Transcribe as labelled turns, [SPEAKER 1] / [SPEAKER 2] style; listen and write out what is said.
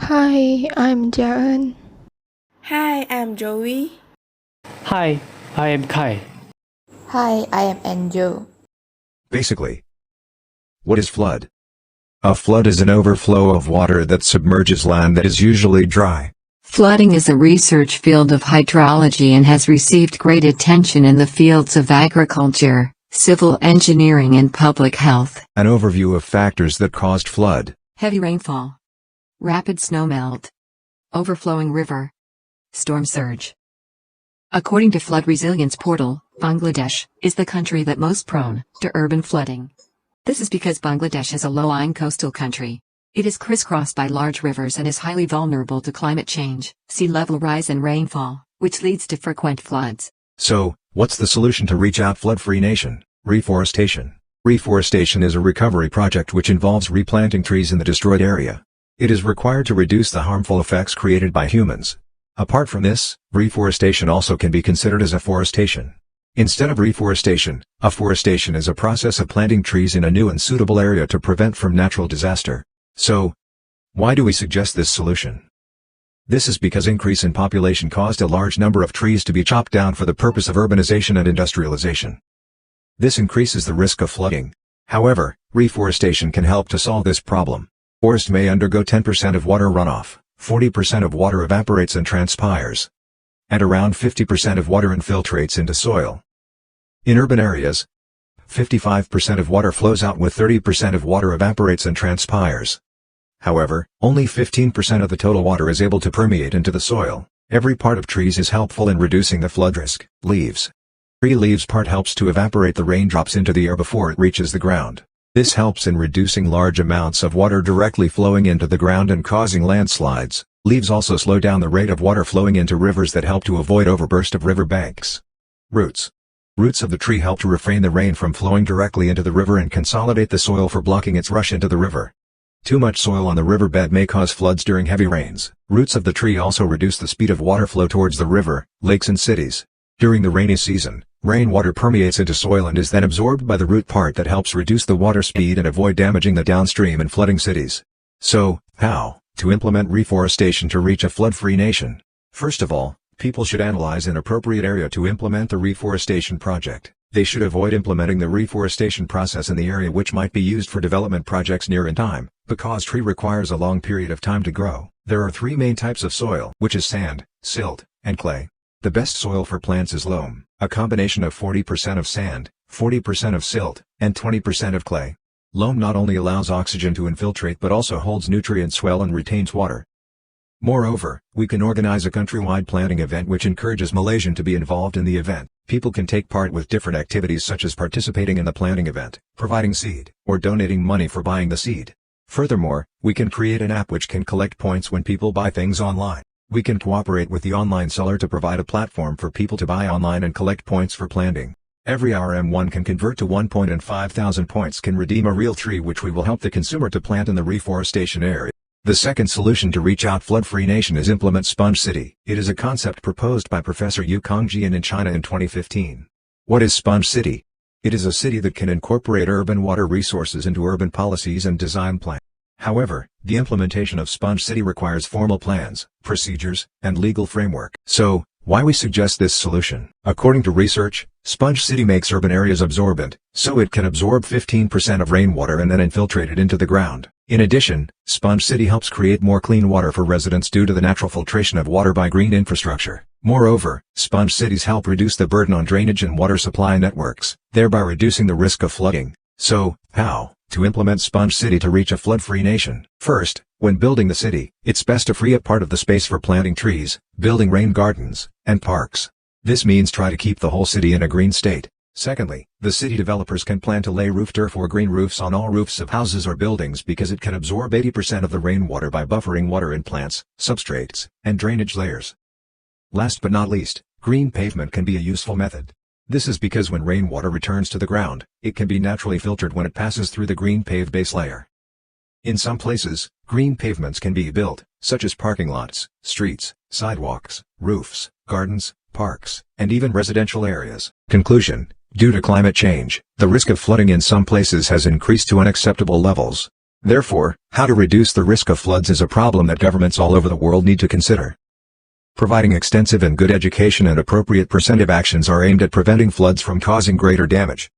[SPEAKER 1] Hi, I'm Jaron.
[SPEAKER 2] Hi, I'm Joey.
[SPEAKER 3] Hi, I am Kai.
[SPEAKER 4] Hi, I am Angel.
[SPEAKER 5] Basically, what is flood? A flood is an overflow of water that submerges land that is usually dry.
[SPEAKER 6] Flooding is a research field of hydrology and has received great attention in the fields of agriculture, civil engineering and public health.
[SPEAKER 5] An overview of factors that caused flood.
[SPEAKER 6] Heavy rainfall, rapid snowmelt, overflowing river, storm surge. According to Flood Resilience Portal, Bangladesh is the country that most prone to urban flooding. This is because Bangladesh is a low-lying coastal country. It is crisscrossed by large rivers and is highly vulnerable to climate change, sea level rise and rainfall, which leads to frequent floods.
[SPEAKER 5] So, what's the solution to reach out flood-free nation? Reforestation. Reforestation is a recovery project which involves replanting trees in the destroyed area. It is required to reduce the harmful effects created by humans. Apart from this, reforestation also can be considered as afforestation. Instead of reforestation, afforestation is a process of planting trees in a new and suitable area to prevent from natural disaster. So, why do we suggest this solution? This is because increase in population caused a large number of trees to be chopped down for the purpose of urbanization and industrialization. This increases the risk of flooding. However, reforestation can help to solve this problem. Forest may undergo 10% of water runoff, 40% of water evaporates and transpires, and around 50% of water infiltrates into soil. In urban areas, 55% of water flows out with 30% of water evaporates and transpires. However, only 15% of the total water is able to permeate into the soil. Every part of trees is helpful in reducing the flood risk. Leaves. Tree leaves part helps to evaporate the raindrops into the air before it reaches the ground. This helps in reducing large amounts of water directly flowing into the ground and causing landslides. Leaves also slow down the rate of water flowing into rivers that help to avoid overburst of river banks. Roots. Roots of the tree help to refrain the rain from flowing directly into the river and consolidate the soil for blocking its rush into the river. Too much soil on the riverbed may cause floods during heavy rains. Roots of the tree also reduce the speed of water flow towards the river, lakes and cities. During the rainy season, rainwater permeates into soil and is then absorbed by the root part that helps reduce the water speed and avoid damaging the downstream and flooding cities. So, how to implement reforestation to reach a flood-free nation? First of all, people should analyze an appropriate area to implement the reforestation project. They should avoid implementing the reforestation process in the area which might be used for development projects near in time, because tree requires a long period of time to grow. There are three main types of soil, which is sand, silt, and clay. The best soil for plants is loam, a combination of 40% of sand, 40% of silt, and 20% of clay. Loam not only allows oxygen to infiltrate but also holds nutrients well and retains water. Moreover, we can organize a countrywide planting event which encourages Malaysians to be involved in the event. People can take part with different activities such as participating in the planting event, providing seed, or donating money for buying the seed. Furthermore, we can create an app which can collect points when people buy things online. We can cooperate with the online seller to provide a platform for people to buy online and collect points for planting. Every RM1 can convert to 1 point and 5,000 points can redeem a real tree which we will help the consumer to plant in the reforestation area. The second solution to reach out flood-free nation is implement Sponge City. It is a concept proposed by Professor Yu Kongjian in China in 2015. What is Sponge City? It is a city that can incorporate urban water resources into urban policies and design plans. However, the implementation of Sponge City requires formal plans, procedures, and legal framework. So, why we suggest this solution? According to research, Sponge City makes urban areas absorbent, so it can absorb 15% of rainwater and then infiltrate it into the ground. In addition, Sponge City helps create more clean water for residents due to the natural filtration of water by green infrastructure. Moreover, Sponge Cities help reduce the burden on drainage and water supply networks, thereby reducing the risk of flooding. So, how to implement Sponge City to reach a flood-free nation? First, when building the city, it's best to free up part of the space for planting trees, building rain gardens, and parks. This means try to keep the whole city in a green state. Secondly, the city developers can plan to lay roof turf or green roofs on all roofs of houses or buildings because it can absorb 80% of the rainwater by buffering water in plants, substrates, and drainage layers. Last but not least, green pavement can be a useful method. This is because when rainwater returns to the ground, it can be naturally filtered when it passes through the green paved base layer. In some places, green pavements can be built, such as parking lots, streets, sidewalks, roofs, gardens, parks, and even residential areas. Conclusion: due to climate change, the risk of flooding in some places has increased to unacceptable levels. Therefore, how to reduce the risk of floods is a problem that governments all over the world need to consider. Providing extensive and good education and appropriate preventive actions are aimed at preventing floods from causing greater damage.